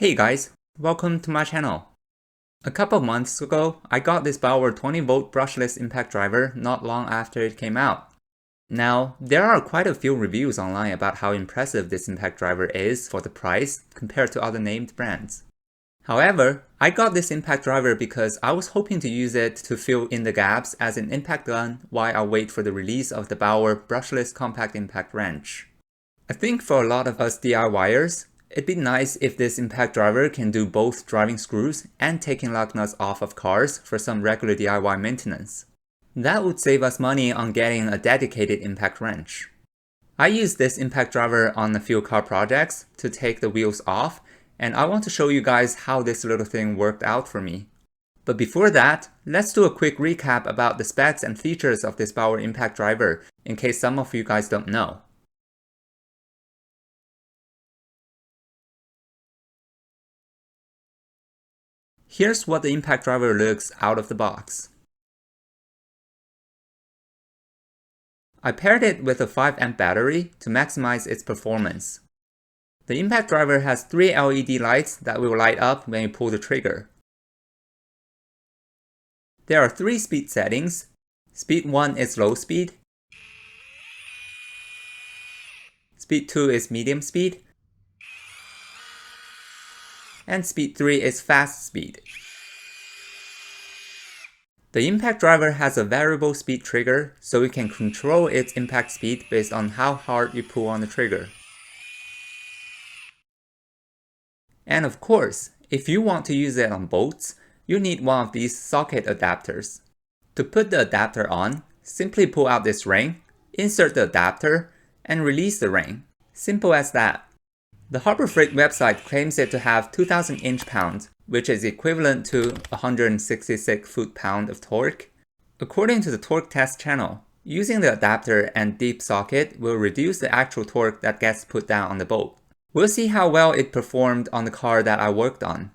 Hey guys, welcome to my channel. A couple months ago, I got this Bauer 20v brushless impact driver not long after it came out. Now, there are quite a few reviews online about how impressive this impact driver is for the price compared to other named brands. However, I got this impact driver because I was hoping to use it to fill in the gaps as an impact gun while I wait for the release of the Bauer brushless compact impact wrench. I think for a lot of us DIYers, it'd be nice if this impact driver can do both driving screws and taking lug nuts off of cars for some regular DIY maintenance. That would save us money on getting a dedicated impact wrench. I used this impact driver on a few car projects to take the wheels off, and I want to show you guys how this little thing worked out for me. But before that, let's do a quick recap about the specs and features of this Bauer impact driver in case some of you guys don't know. Here's what the impact driver looks out of the box. I paired it with a 5 amp battery to maximize its performance. The impact driver has 3 LED lights that will light up when you pull the trigger. There are 3 speed settings. Speed 1 is low speed. Speed 2 is medium speed. And speed 3 is fast speed. The impact driver has a variable speed trigger, so you can control its impact speed based on how hard you pull on the trigger. And of course, if you want to use it on bolts, you need one of these socket adapters. To put the adapter on, simply pull out this ring, insert the adapter, and release the ring. Simple as that. The Harbor Freight website claims it to have 2000 inch-pounds, which is equivalent to 166 foot-pound of torque. According to the torque test channel, using the adapter and deep socket will reduce the actual torque that gets put down on the bolt. We'll see how well it performed on the car that I worked on.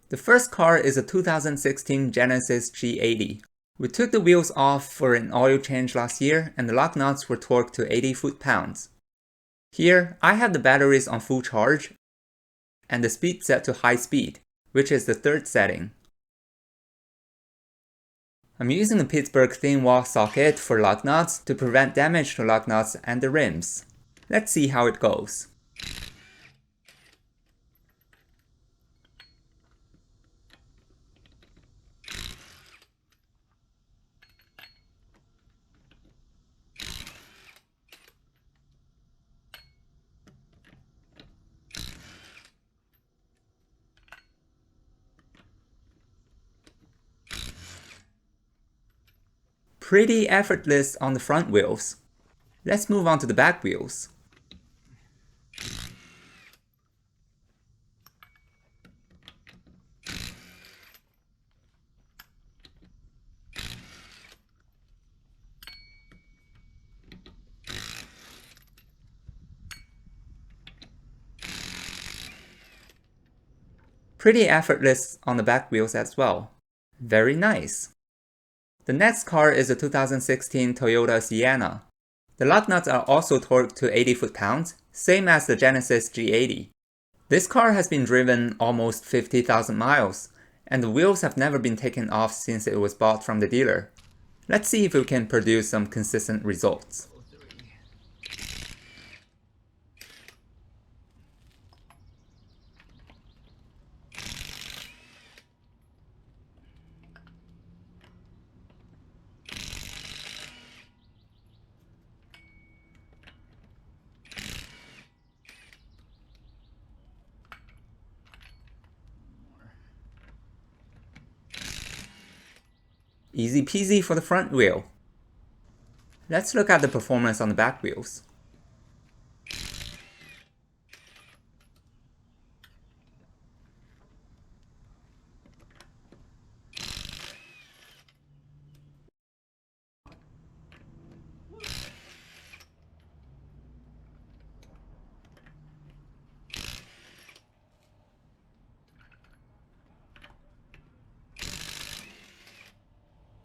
The first car is a 2016 Genesis G80. We took the wheels off for an oil change last year and the lug nuts were torqued to 80 foot-pounds. Here, I have the batteries on full charge and the speed set to high speed, which is the third setting. I'm using the Pittsburgh thin wall socket for lug nuts to prevent damage to lug nuts and the rims. Let's see how it goes. Pretty effortless on the front wheels. Let's move on to the back wheels. Pretty effortless on the back wheels as well. Very nice. The next car is a 2016 Toyota Sienna. The lug nuts are also torqued to 80 foot-pounds, same as the Genesis G80. This car has been driven almost 50,000 miles, and the wheels have never been taken off since it was bought from the dealer. Let's see if we can produce some consistent results. Easy peasy for the front wheel. Let's look at the performance on the back wheels.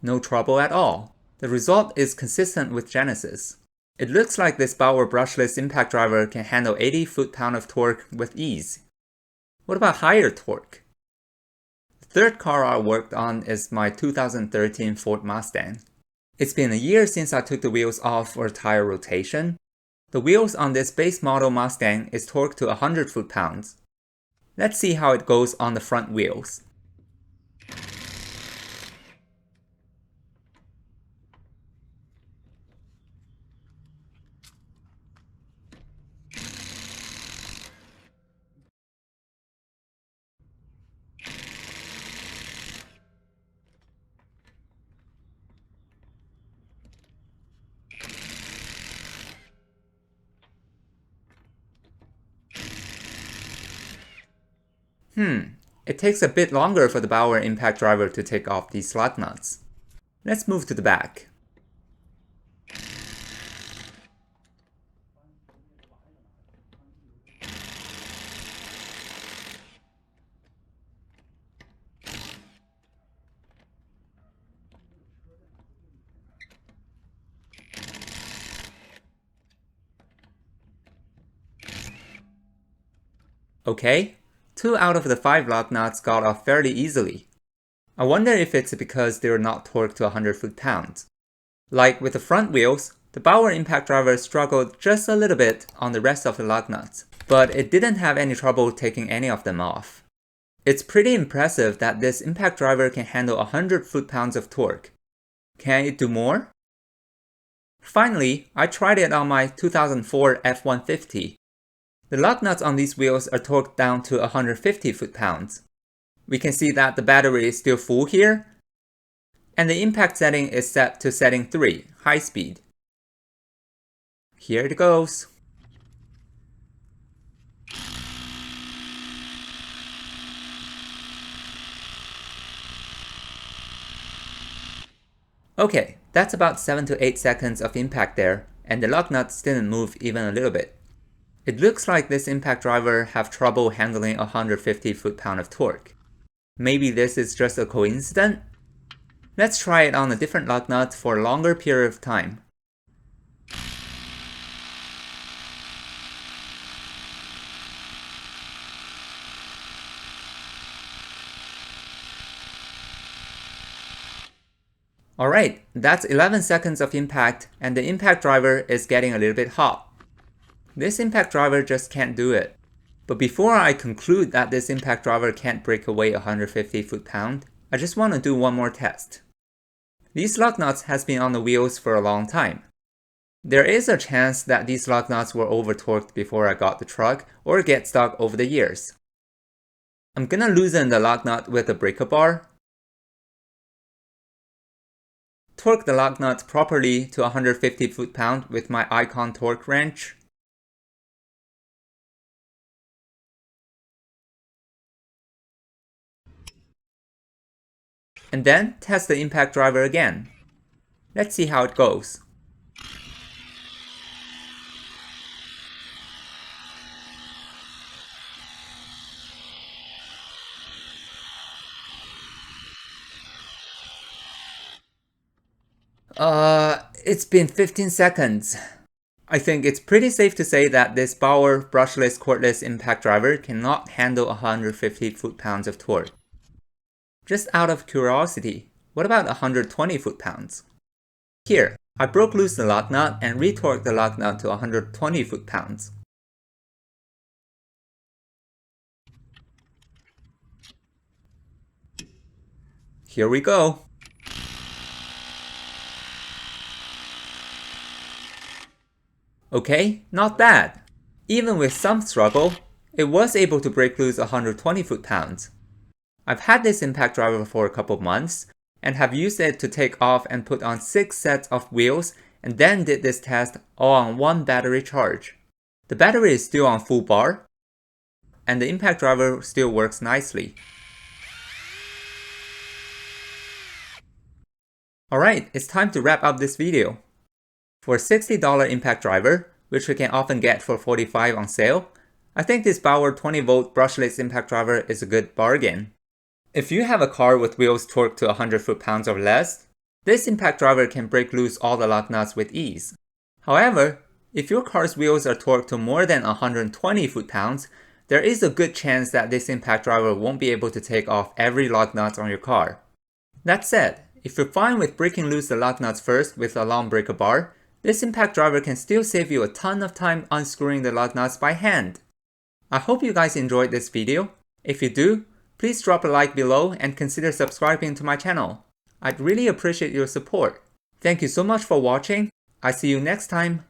No trouble at all. The result is consistent with Genesis. It looks like this Bauer brushless impact driver can handle 80 foot-pound of torque with ease. What about higher torque? The third car I worked on is my 2013 Ford Mustang. It's been a year since I took the wheels off for tire rotation. The wheels on this base model Mustang is torqued to 100 foot-pounds. Let's see how it goes on the front wheels. It takes a bit longer for the Bauer impact driver to take off these lug nuts. Let's move to the back. Okay, 2 out of the 5 lug nuts got off fairly easily. I wonder if it's because they're not torqued to 100 foot-pounds. Like with the front wheels, the Bauer impact driver struggled just a little bit on the rest of the lug nuts, but it didn't have any trouble taking any of them off. It's pretty impressive that this impact driver can handle 100 foot-pounds of torque. Can it do more? Finally, I tried it on my 2004 F-150. The lug nuts on these wheels are torqued down to 150 foot-pounds. We can see that the battery is still full here, and the impact setting is set to setting 3, high speed. Here it goes. Okay, that's about 7 to 8 seconds of impact there, and the lug nuts didn't move even a little bit. It looks like this impact driver have trouble handling 150 foot-pound of torque. Maybe this is just a coincidence? Let's try it on a different lug nut for a longer period of time. Alright, that's 11 seconds of impact, and the impact driver is getting a little bit hot. This impact driver just can't do it. But before I conclude that this impact driver can't break away 150 foot-pound, I just want to do one more test. These lug nuts has been on the wheels for a long time. There is a chance that these lug nuts were over-torqued before I got the truck or get stuck over the years. I'm gonna loosen the lug nut with a breaker bar, torque the lug nuts properly to 150 foot-pound with my Icon torque wrench, and then test the impact driver again. Let's see how it goes. It's been 15 seconds. I think it's pretty safe to say that this Bauer brushless cordless impact driver cannot handle 150 foot-pounds of torque. Just out of curiosity, what about 120 foot-pounds? Here, I broke loose the lug nut and retorqued the lug nut to 120 foot-pounds. Here we go. Okay, not bad. Even with some struggle, it was able to break loose 120 foot-pounds. I've had this impact driver for a couple months, and have used it to take off and put on 6 sets of wheels, and then did this test all on one battery charge. The battery is still on full bar, and the impact driver still works nicely. Alright, it's time to wrap up this video. For a $60 impact driver, which we can often get for $45 on sale, I think this Bauer 20V brushless impact driver is a good bargain. If you have a car with wheels torqued to 100 foot-pounds or less, this impact driver can break loose all the lug nuts with ease. However, if your car's wheels are torqued to more than 120 foot-pounds, there is a good chance that this impact driver won't be able to take off every lug nut on your car. That said, if you're fine with breaking loose the lug nuts first with a long breaker bar, this impact driver can still save you a ton of time unscrewing the lug nuts by hand. I hope you guys enjoyed this video. If you do, please drop a like below and consider subscribing to my channel. I'd really appreciate your support. Thank you so much for watching. I see you next time.